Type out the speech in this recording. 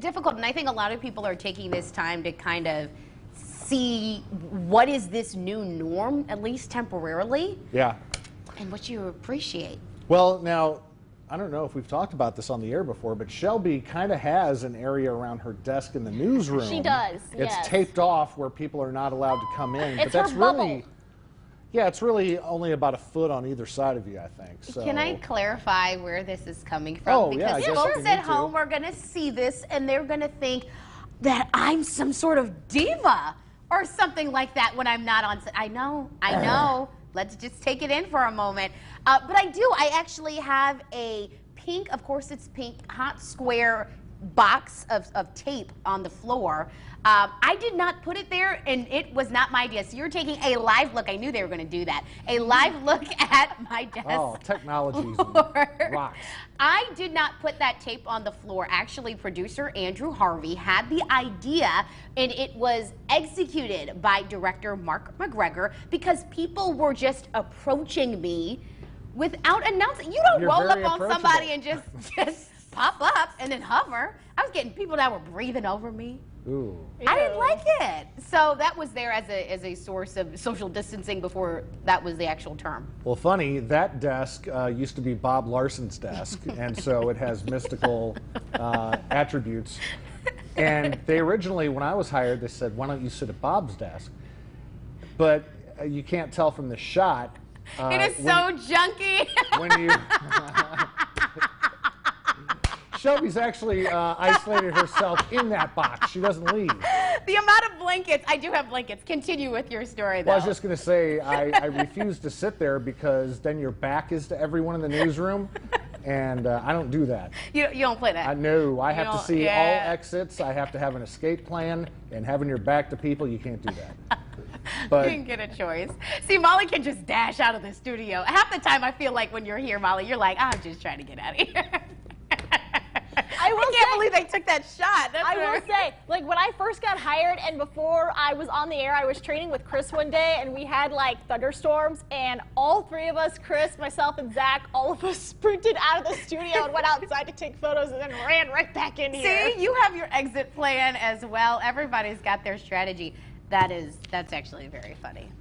difficult, and I think a lot of people are taking this time to kind of see what is this new norm, at least temporarily. Yeah. And what you appreciate. Well, now, I don't know if we've talked about this on the air before, but Shelby kind of has an area around her desk in the newsroom. She does, It's yes. taped off where people are not allowed to come in. It's but that's her bubble. really, yeah, it's really only about a foot on either side of you, I think. So. Can I clarify where this is coming from? Oh, yeah, I because guess folks you at need to. home are going to see this and they're going to think that I'm some sort of diva or something like that when I'm not on set. I know. Let's just take it in for a moment. But I actually have a pink, of course it's pink, hot square box of tape on the floor. I did not put it there, and it was not my idea. So you're taking a live look. I knew they were going to do that. A live look at my desk. Oh, technology rocks. I did not put that tape on the floor. Actually, producer Andrew Harvey had the idea, and it was executed by director Mark McGregor because people were just approaching me without announcing. You don't You're roll up very on somebody approachable. and just pop up and then hover. I was getting people that were breathing over me. Ooh. I didn't like it. So that was there as a source of social distancing before that was the actual term. Well, funny, that desk used to be Bob Larson's desk, and so it has mystical attributes. And they originally, when I was hired, they said, why don't you sit at Bob's desk? But you can't tell from the shot. It is so junky. When you... Shelby's actually isolated herself in that box. She doesn't leave. The amount of blankets, I do have blankets. Continue with your story, though. Well, I was just going to say, I refuse to sit there because then your back is to everyone in the newsroom, and I don't do that. You don't play that. I know. I have to see yeah. all exits. I have to have an escape plan, and having your back to people, you can't do that. But you didn't get a choice. See, Molly can just dash out of the studio. Half the time I feel like when you're here, Molly, you're like, I'm just trying to get out of here. I can't believe they took that shot. I will say, like when I first got hired and before I was on the air, I was training with Chris one day and we had like thunderstorms and all three of us, Chris, myself, and Zach, all of us sprinted out of the studio and went outside to take photos and then ran right back in here. See, you have your exit plan as well. Everybody's got their strategy. That's actually very funny.